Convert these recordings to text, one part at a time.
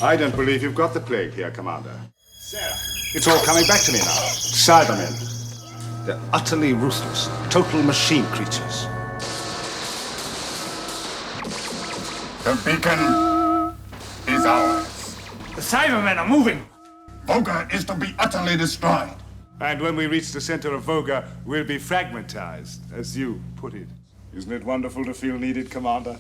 I don't believe you've got the plague here, Commander. Sarah, it's all coming back to me now. Cybermen. They're utterly ruthless, total machine creatures. The beacon is ours. The Cybermen are moving! Voga is to be utterly destroyed. And when we reach the center of Voga, we'll be fragmentized, as you put it. Isn't it wonderful to feel needed, Commander?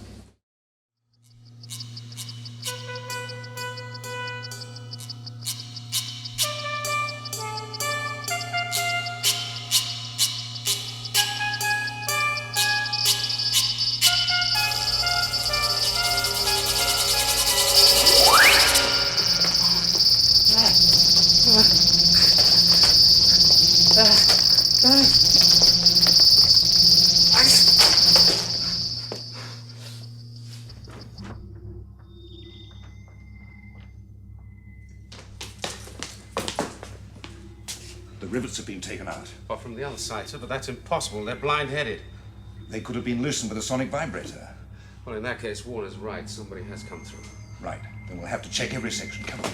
The rivets have been taken out. Well, from the other side, sir, but that's impossible. They're blind-headed. They could have been loosened with a sonic vibrator. Well, in that case, Warner's right. Somebody has come through. Right. Then we'll have to check every section. Come on.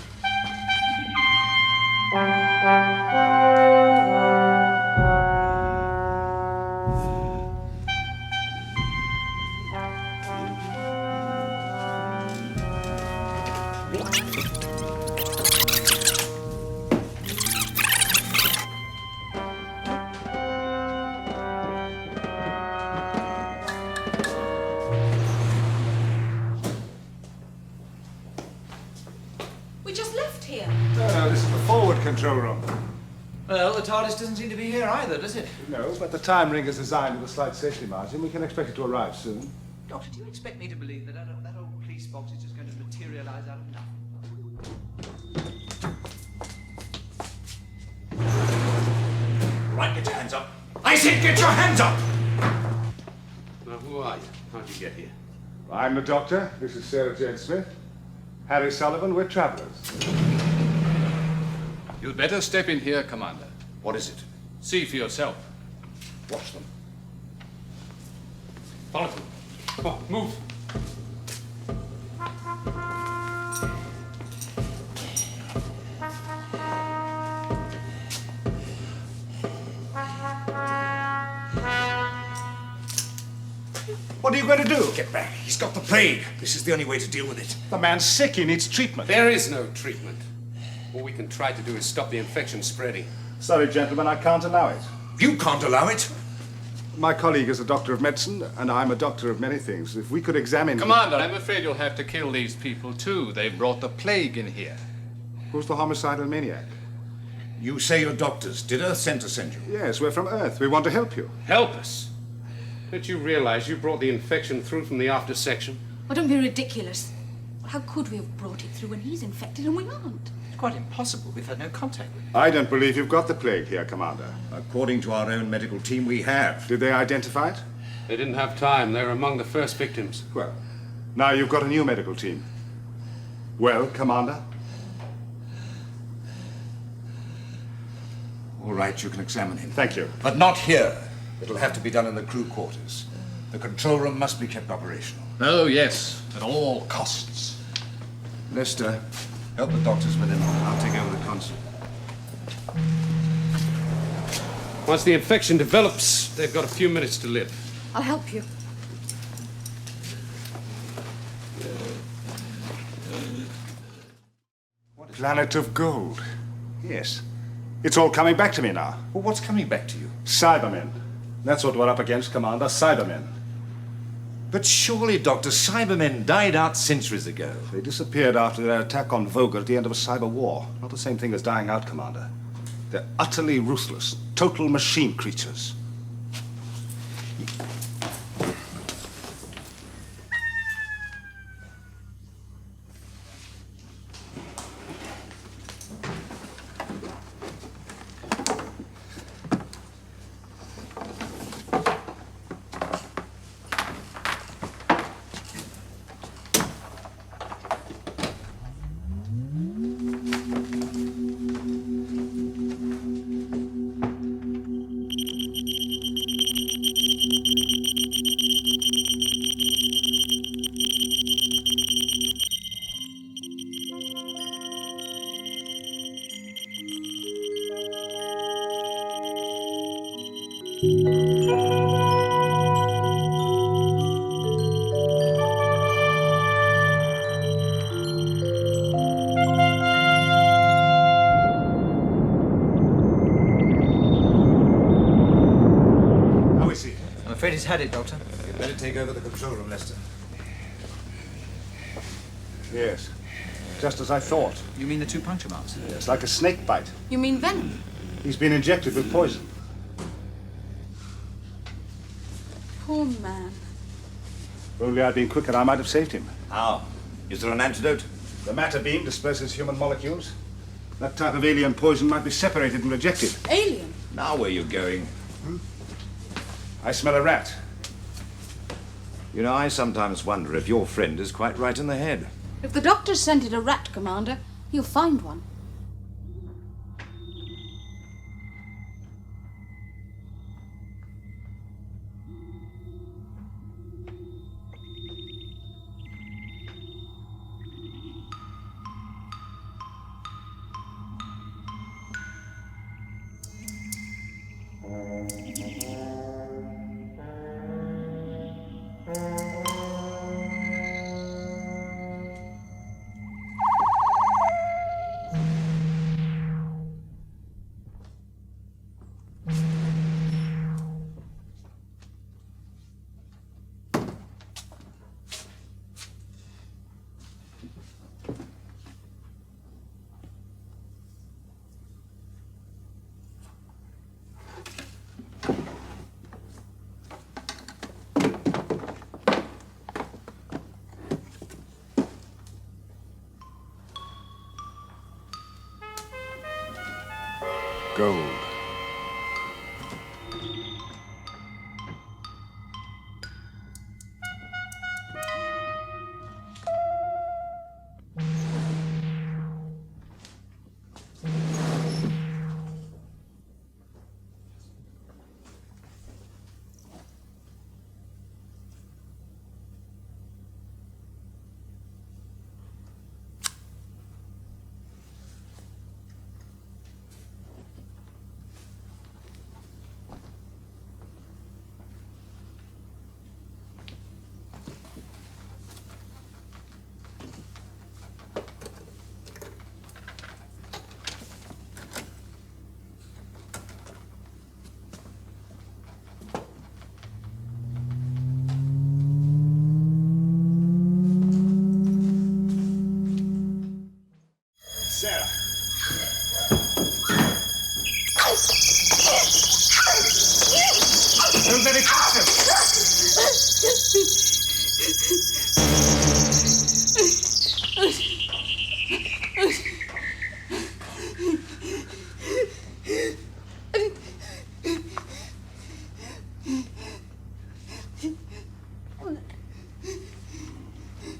We just left here. No, this is the forward control room. Well, the TARDIS doesn't seem to be here either, does it? No, but the time ring is designed with a slight safety margin. We can expect it to arrive soon. Doctor, do you expect me to believe that that old police box is just going to materialize out of nothing? Right, get your hands up. I said get your hands up! Now, who are you? How'd you get here? I'm the doctor. This is Sarah Jane Smith. Harry Sullivan, we're travelers. You'd better step in here, Commander. What is it? See for yourself. Watch them. Follow them. Come on, move. What are you going to do? Get back. He's got the plague. This is the only way to deal with it. The man's sick. He needs treatment. There is no treatment. All we can try to do is stop the infection spreading. Sorry, gentlemen, I can't allow it. You can't allow it. My colleague is a doctor of medicine, and I'm a doctor of many things. If we could examine... Commander, I'm afraid you'll have to kill these people, too. They brought the plague in here. Who's the homicidal maniac? You say you're doctors. Did Earth Center send you? Yes, we're from Earth. We want to help you. Help us. Don't you realize you brought the infection through from the after section? Oh, don't be ridiculous. How could we have brought it through when he's infected and we aren't? It's quite impossible. We've had no contact with him. I don't believe you've got the plague here, Commander. According to our own medical team, we have. Did they identify it? They didn't have time. They were among the first victims. Well, now you've got a new medical team. Well, Commander? All right, you can examine him. Thank you. But not here. It'll have to be done in the crew quarters. The control room must be kept operational. Oh, yes, at all costs. Lester, help the doctors with him. I'll take over the console. Once the infection develops, they've got a few minutes to live. I'll help you. Planet of Gold. Yes. It's all coming back to me now. Well, what's coming back to you? Cybermen. That's what we're up against, Commander. Cybermen. But surely, Doctor, Cybermen died out centuries ago. They disappeared after their attack on Voga at the end of a cyber war. Not the same thing as dying out, Commander. They're utterly ruthless, total machine creatures. He's had it, Doctor. You'd better take over the control room, Lester. Yes. Just as I thought. You mean the 2 puncture marks? It's like a snake bite. You mean venom? He's been injected with poison. Poor man. If only I'd been quicker, I might have saved him. How? Is there an antidote? The matter beam disperses human molecules. That type of alien poison might be separated and rejected. Alien? Now where you going? I smell a rat. You know, I sometimes wonder if your friend is quite right in the head. If the doctor scented a rat, Commander, he'll find one. Gold. Sarah. Don't let it touch him.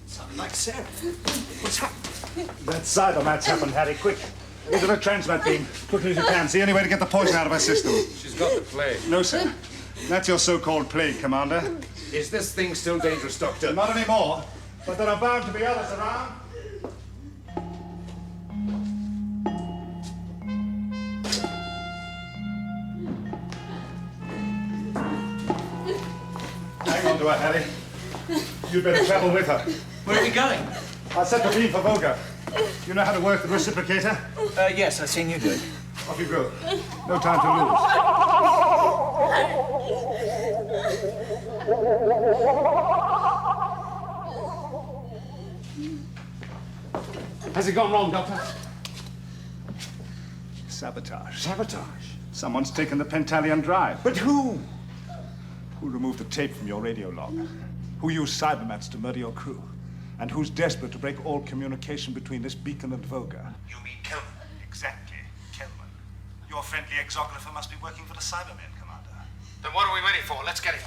Sounded like Sarah. What's happened? That Cyberman's happened, Harry. Quick. Into the transmat beam. Quickly as you can. It's the only way to get the poison out of her system. She's got the plague. No, sir. That's your so-called plague, Commander. Is this thing still dangerous, Doctor? Not anymore. But there are bound to be others around. Hang on to her, Harry. You'd better travel with her. Where are we going? I'll set the beam for Voga. You know how to work the reciprocator? Yes, I've seen you do it. Off you go. No time to lose. Has it gone wrong, Doctor? Sabotage. Sabotage? Someone's taken the Pentalion drive. But who? Who removed the tape from your radio log? Who used Cybermats to murder your crew? And who's desperate to break all communication between this beacon and Voga? You mean Kelvin? Exactly, Kelvin. Your friendly exographer must be working for the Cybermen, Commander. Then what are we waiting for? Let's get it.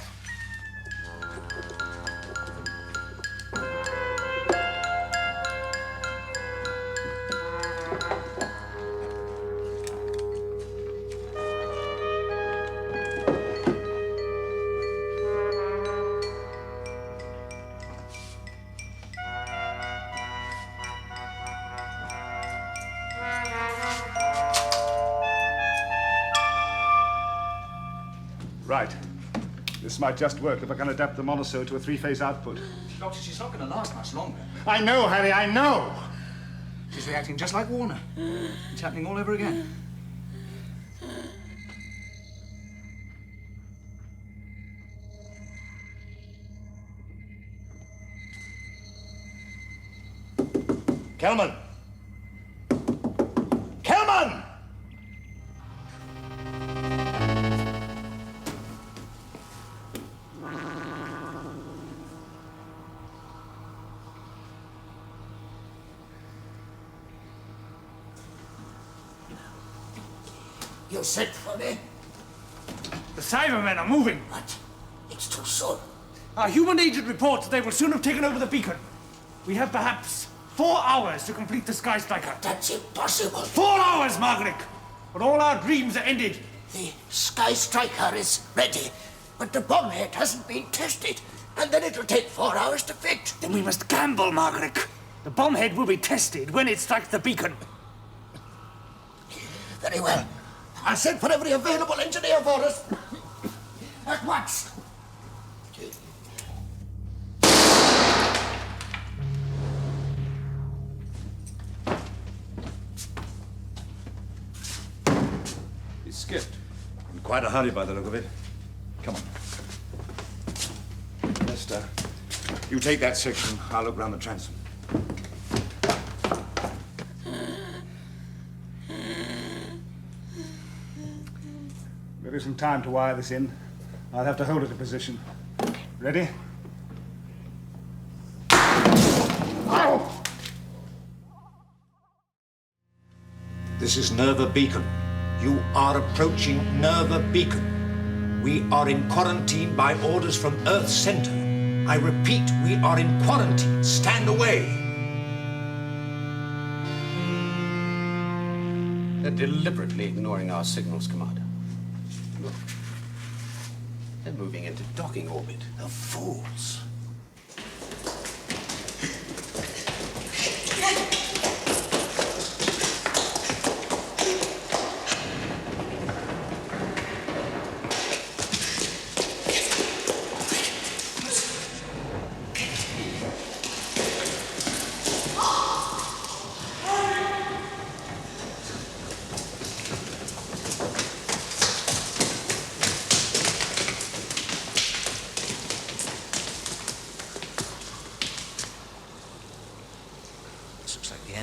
Right. This might just work if I can adapt the monoso to a 3-phase output. Doctor, she's not going to last much longer. I know, Harry, I know! She's reacting just like Warner. It's happening all over again. Kelman! Kelman! You sent for me? The Cybermen are moving. What? It's too soon. Our human agent reports they will soon have taken over the beacon. We have perhaps 4 hours to complete the Sky Striker. That's impossible. 4 hours, Margaret! But all our dreams are ended. The Sky Striker is ready, but the bombhead hasn't been tested, and then it'll take 4 hours to fit. Then we must gamble, Margaret. The bombhead will be tested when it strikes the beacon. Very well. I'll send for every available engineer for us. At once. He skipped. In quite a hurry by the look of it. Come on. Lester, you take that section. I'll look round the transom. There isn't time to wire this in. I'll have to hold it in position. Ready? This is Nerva Beacon. You are approaching Nerva Beacon. We are in quarantine by orders from Earth Center. I repeat, we are in quarantine. Stand away. They're deliberately ignoring our signals, Commander. Look. They're moving into docking orbit. The fools.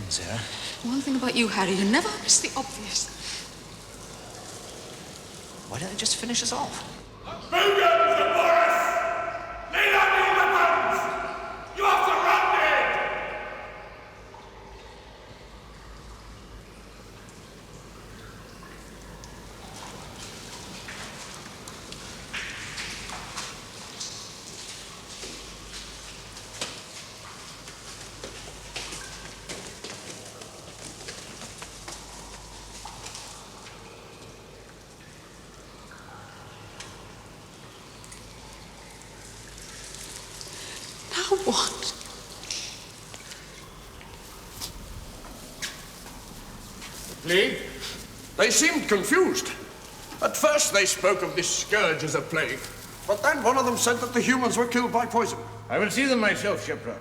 Sarah. One thing about you, Harry, you never miss the obvious. Why don't they just finish us off? Voga is before us! Lay down your weapons! You are surrounded! Now what? Plague? They seemed confused. At first they spoke of this scourge as a plague, but then one of them said that the humans were killed by poison. I will see them myself, Shepard.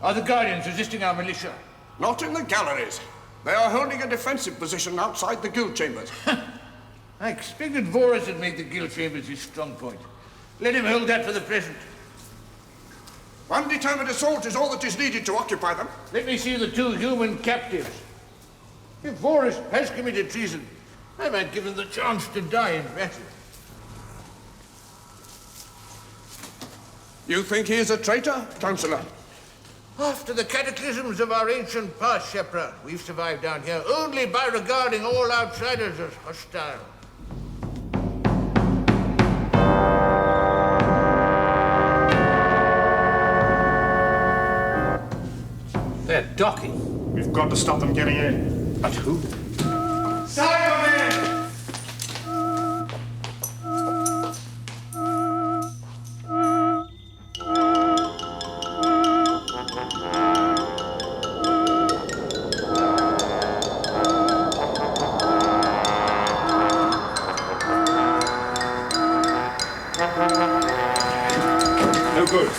Are the Guardians resisting our militia? Not in the galleries. They are holding a defensive position outside the guild chambers. I expected Voras had made the guild chambers his strong point. Let him hold that for the present. One determined assault is all that is needed to occupy them. Let me see the 2 human captives. If Voras has committed treason, I might give him the chance to die in battle. You think he is a traitor, Councillor? After the cataclysms of our ancient past, Shepard, we've survived down here only by regarding all outsiders as hostile. They're docking. We've got to stop them getting in. But who? Cybermen! No good.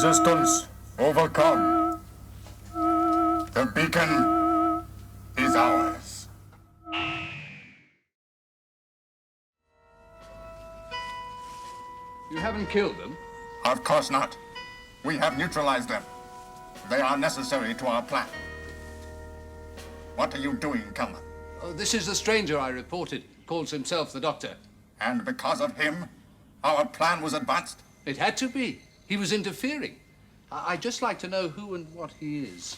Resistance overcome. The beacon is ours. You haven't killed them? Of course not. We have neutralized them. They are necessary to our plan. What are you doing, Kelman? Oh, this is the stranger I reported. Calls himself the Doctor. And because of him, our plan was advanced? It had to be. He was interfering. I'd just like to know who and what he is.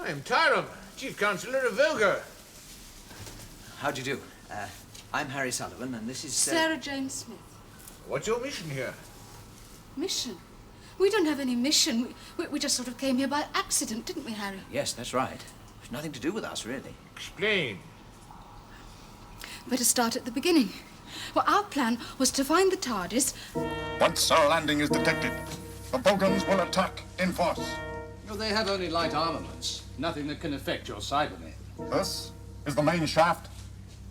I'm Tyrum, Chief Counselor of Voga. How do you do? I'm Harry Sullivan, and this is... Sarah Jane Smith. What's your mission here? Mission? We don't have any mission. We just sort of came here by accident, didn't we, Harry? Yes, that's right. It's nothing to do with us, really. Explain. Better start at the beginning. Well, our plan was to find the TARDIS. Once our landing is detected, the Vogans will attack in force. No, they have only light armaments. Nothing that can affect your Cybermen. This is the main shaft?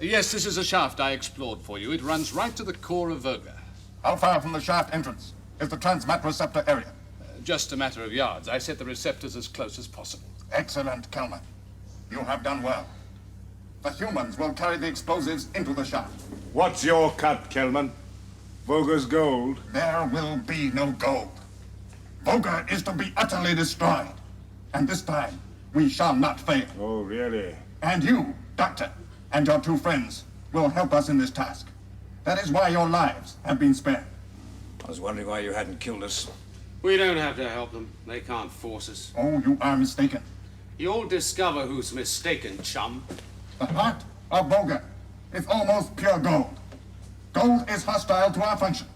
Yes, this is a shaft I explored for you. It runs right to the core of Voga. How far from the shaft entrance is the transmat receptor area? Just a matter of yards. I set the receptors as close as possible. Excellent, Kelman. You have done well. The humans will carry the explosives into the shaft. What's your cut, Kelman? Voga's gold? There will be no gold. Voga is to be utterly destroyed. And this time, we shall not fail. Oh, really? And you, Doctor, and your two friends will help us in this task. That is why your lives have been spared. I was wondering why you hadn't killed us. We don't have to help them. They can't force us. Oh, you are mistaken. You'll discover who's mistaken, chum. The heart of Voga is almost pure gold. Gold is hostile to our function.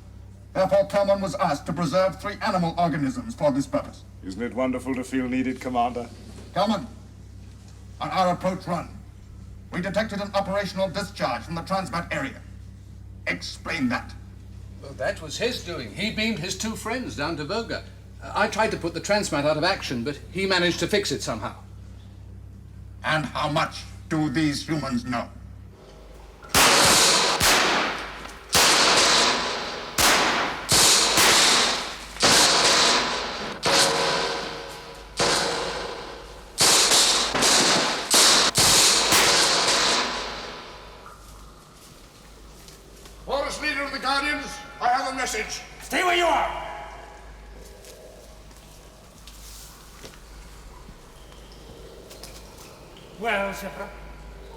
Therefore, Kelman was asked to preserve 3 animal organisms for this purpose. Isn't it wonderful to feel needed, Commander? Kelman, on our approach run, we detected an operational discharge from the transmat area. Explain that. Well, that was his doing. He beamed his 2 friends down to Voga. I tried to put the transmat out of action, but he managed to fix it somehow. And how much do these humans know? Forest leader of the Guardians, I have a message. Stay where you are! Well, Shepard?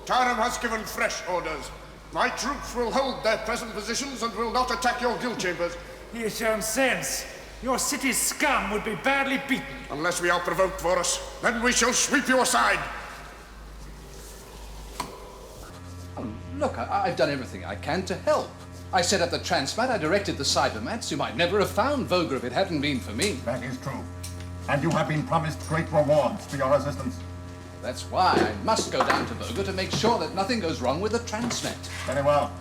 Tyrum has given fresh orders. My troops will hold their present positions and will not attack your guild chambers. He has shown sense. Your city's scum would be badly beaten. Unless we are provoked, Vorus, then we shall sweep you aside. Oh, look, I've done everything I can to help. I set up the transmat, I directed the Cybermats. You might never have found Voga if it hadn't been for me. That is true. And you have been promised great rewards for your assistance. That's why I must go down to Voga to make sure that nothing goes wrong with the transmat. Very well.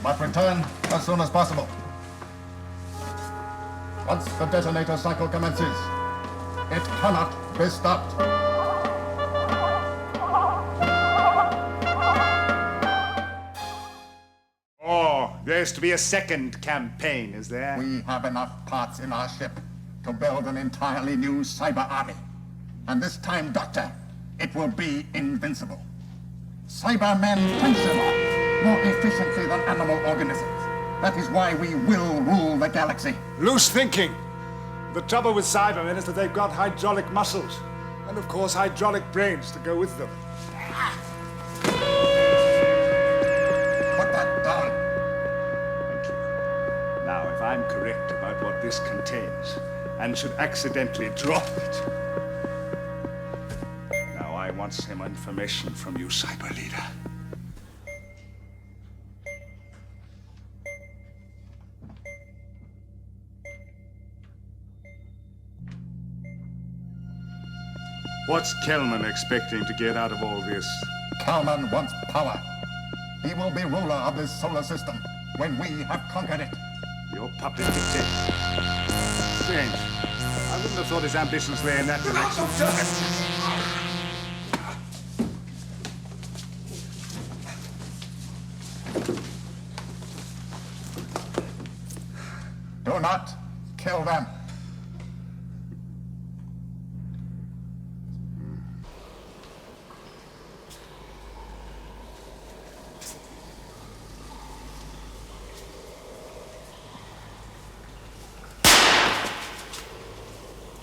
But return as soon as possible. Once the detonator cycle commences, it cannot be stopped. Oh, there's to be a second campaign, is there? We have enough parts in our ship to build an entirely new cyber army. And this time, Doctor, it will be invincible. Cybermen function more efficiently than animal organisms. That is why we will rule the galaxy. Loose thinking. The trouble with Cybermen is that they've got hydraulic muscles. And of course, hydraulic brains to go with them. Put that down. Thank you. Now, if I'm correct about what this contains, and should accidentally drop it. Now, I want some information from you, Cyber Leader. What's Kelman expecting to get out of all this? Kelman wants power. He will be ruler of this solar system when we have conquered it. Your puppet dictator. Strange. I wouldn't have thought his ambitions lay in that direction. Do not kill them.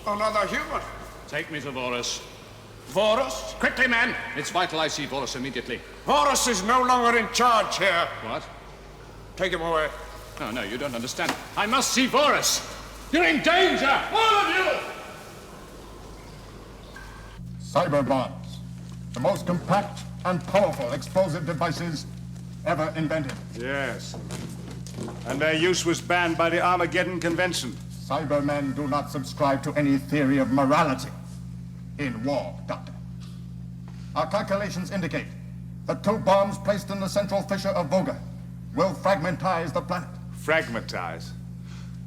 Another human. Take me to Vorus. Vorus? Quickly, man! It's vital I see Vorus immediately. Vorus is no longer in charge here. What? Take him away. No, you don't understand. I must see Vorus! You're in danger! All of you! Cyber bombs. The most compact and powerful explosive devices ever invented. Yes. And their use was banned by the Armageddon Convention. Cybermen do not subscribe to any theory of morality in war, Doctor. Our calculations indicate that 2 bombs placed in the central fissure of Voga will fragmentize the planet. Fragmentize?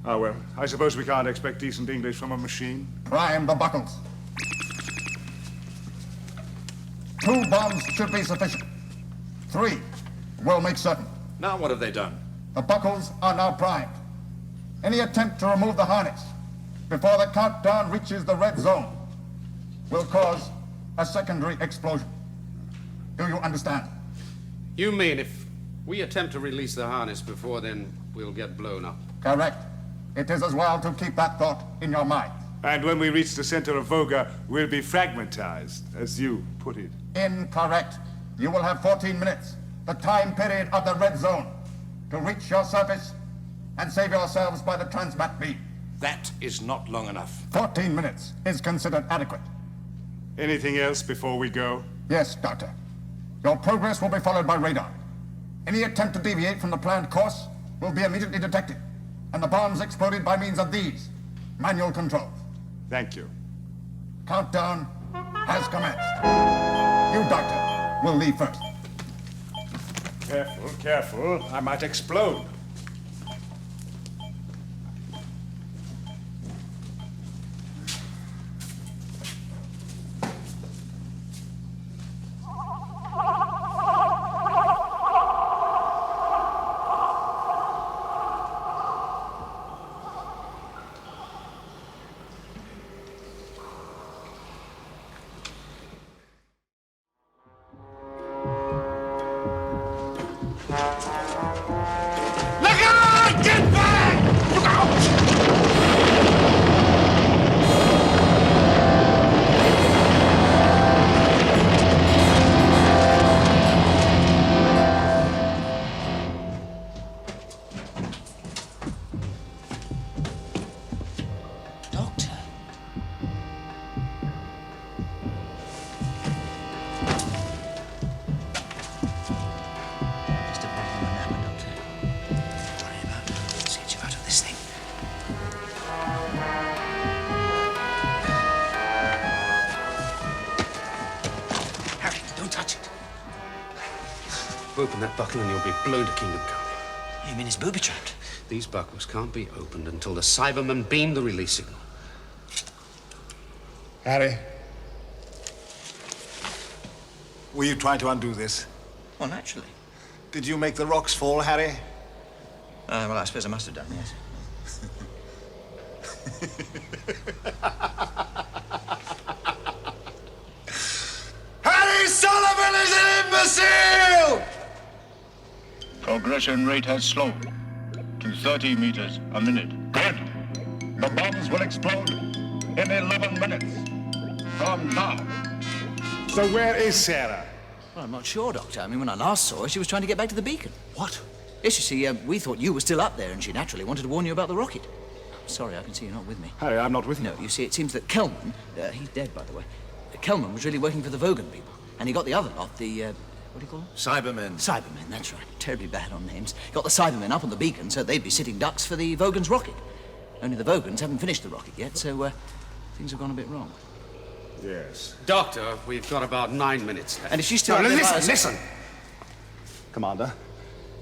Oh, well, I suppose we can't expect decent English from a machine. Prime the buckles. 2 bombs should be sufficient. 3 will make certain. Now what have they done? The buckles are now primed. Any attempt to remove the harness before the countdown reaches the red zone will cause a secondary explosion. Do you understand? You mean if we attempt to release the harness before then, we'll get blown up? Correct. It is as well to keep that thought in your mind. And when we reach the center of Voga, we'll be fragmentized, as you put it. Incorrect. You will have 14 minutes, the time period of the red zone, to reach your surface and save yourselves by the transmat beam. That is not long enough. 14 minutes is considered adequate. Anything else before we go? Yes, Doctor. Your progress will be followed by radar. Any attempt to deviate from the planned course will be immediately detected, and the bombs exploded by means of these manual controls. Thank you. Countdown has commenced. You, Doctor, will leave first. Careful, careful. I might explode. Open that buckle and you'll be blown to kingdom come. You mean it's booby-trapped? These buckles can't be opened until the Cybermen beam the release signal. Harry? Were you trying to undo this? Well, naturally. Did you make the rocks fall, Harry? Well, I suppose I must have done, yes. Harry Sullivan is an imbecile! Progression rate has slowed to 30 meters a minute. Good. The bombs will explode in 11 minutes from now. So where is Sarah? Well, I'm not sure, Doctor. I mean, when I last saw her, she was trying to get back to the beacon. What? Yes, you see, we thought you were still up there, and she naturally wanted to warn you about the rocket. Sorry, I can see you're not with me. Harry, I'm not with you. No, you see, it seems that Kelman, he's dead, by the way. Kelman was really working for the Vogan people, and he got the other lot, the, what do you call them? Cybermen. Cybermen, that's right. Terribly bad on names. Got the Cybermen up on the beacon so they'd be sitting ducks for the Vogan's rocket. Only the Vogans haven't finished the rocket yet, so things have gone a bit wrong. Yes. Doctor, we've got about 9 minutes left. And if she's still... No, listen! Commander,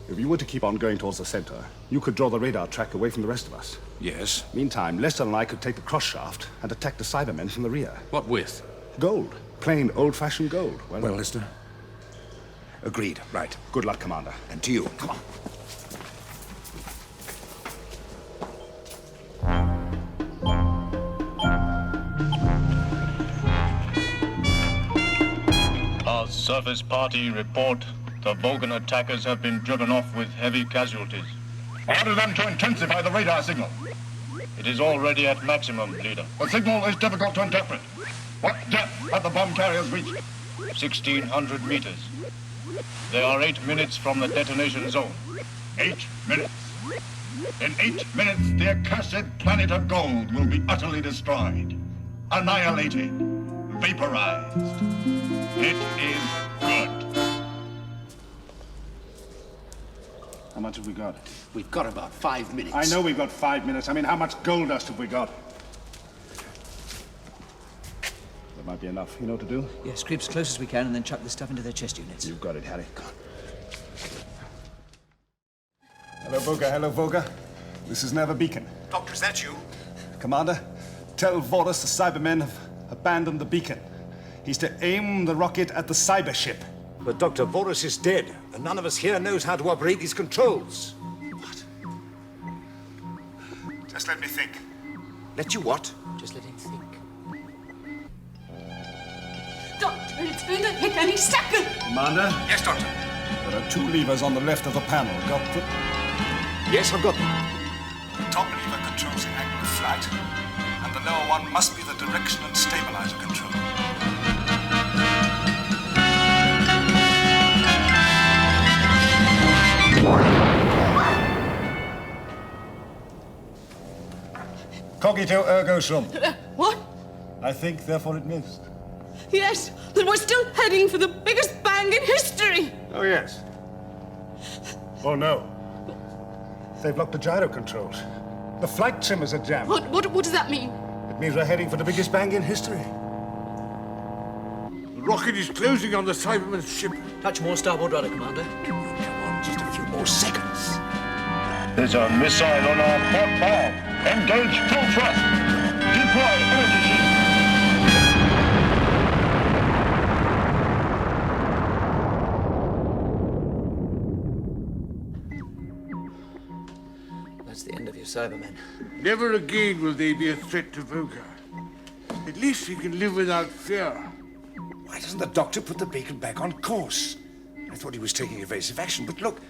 if you were to keep on going towards the center, you could draw the radar track away from the rest of us. Yes? Meantime, Lester and I could take the cross shaft and attack the Cybermen from the rear. What with? Gold. Plain, old-fashioned gold. Well, Lester? Agreed. Right. Good luck, Commander. And to you. Come on. Our surface party report. The Vogan attackers have been driven off with heavy casualties. Order them to intensify the radar signal. It is already at maximum, leader. The signal is difficult to interpret. What depth have the bomb carriers reached? 1,600 meters. They are 8 minutes from the detonation zone. 8 minutes. In 8 minutes, the accursed planet of gold will be utterly destroyed, annihilated, vaporized. It is good. How much have we got? We've got about 5 minutes. I know we've got 5 minutes. I mean, how much gold dust have we got? That might be enough. You know what to do? Yes, creep as close as we can and then chuck this stuff into their chest units. You've got it, Harry. Come on. Hello, Voga. Hello, Voga. This is Nerva Beacon. Doctor, is that you? Commander, tell Vorus the Cybermen have abandoned the beacon. He's to aim the rocket at the cyber ship. But Dr. Vorus is dead, and none of us here knows how to operate these controls. What? Just let me think. Let you what? Just let him think. Doctor, it's going to hit any second. Commander? Yes, Doctor. There are 2 levers on the left of the panel. Got them? Yes, I've got them. The top lever controls the angle of flight, and the lower one must be the direction and stabilizer control. Cogito ergo sum. What? I think, therefore, it missed. Yes, but we're still heading for the biggest bang in history. Oh, yes. Oh, no. They've locked the gyro controls. The flight trimmers are jammed. What does that mean? It means we're heading for the biggest bang in history. The rocket is closing on the Cybermen's ship. Touch more starboard rudder, Commander. Come on, just a few more seconds. There's a missile on our port bow. Engage full thrust. Deploy energy shield. That's the end of your Cybermen. Never again will they be a threat to Voga. At least we can live without fear. Why doesn't the doctor put the beacon back on course? I thought he was taking evasive action, but look,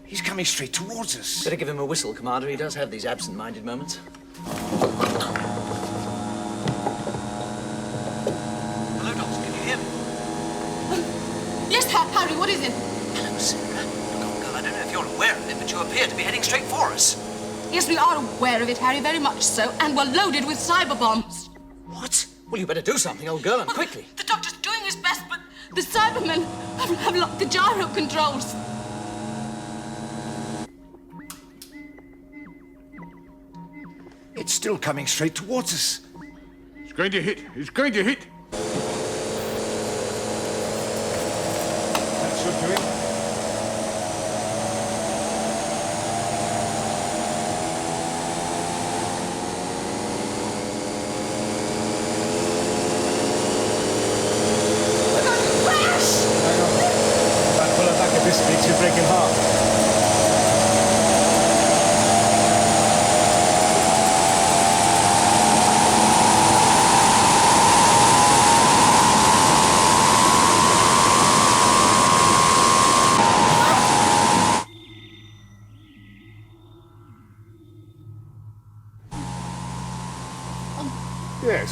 he's coming straight towards us. Better give him a whistle, Commander. He does have these absent-minded moments. Hello, Doctor. Can you hear me? Yes, Harry, what is it? Hello, Sarah. Look, old girl, I don't know if you're aware of it, but you appear to be heading straight for us. Yes, we are aware of it, Harry, very much so, and we're loaded with cyber bombs. What? Well, you better do something, old girl, and quickly. The doctor's doing his best, but the Cybermen have locked the gyro controls. It's still coming straight towards us. It's going to hit. It's going to hit. That should do it. If I pull her back at this speed, she'll break in half. Yes.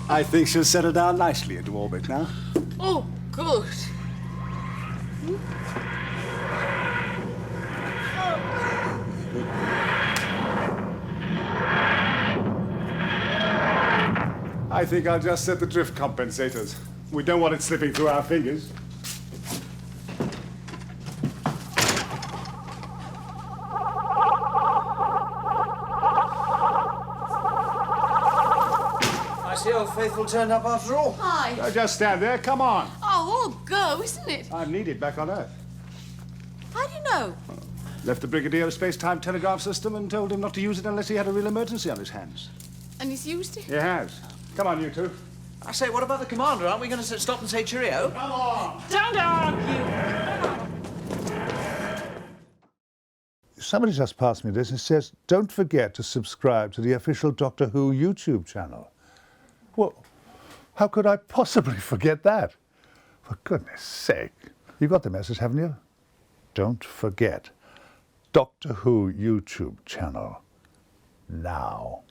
I think she'll settle down nicely into orbit now. Oh, good. I think I'll just set the drift compensators. We don't want it slipping through our fingers. Myself. faithful turned up after all. Hi. Don't just stand there. Come on. Oh, all go, isn't it? I'm needed back on Earth. How do you know? Left the Brigadier a space-time telegraph system and told him not to use it unless he had a real emergency on his hands. And he's used it? He has. Come on, you two. I say, what about the commander? Aren't we going to stop and say cheerio? Come on! Don't argue! Somebody just passed me this and says, don't forget to subscribe to the official Doctor Who YouTube channel. Well, how could I possibly forget that? For goodness sake. You got the message, haven't you? Don't forget. Doctor Who YouTube channel. Now.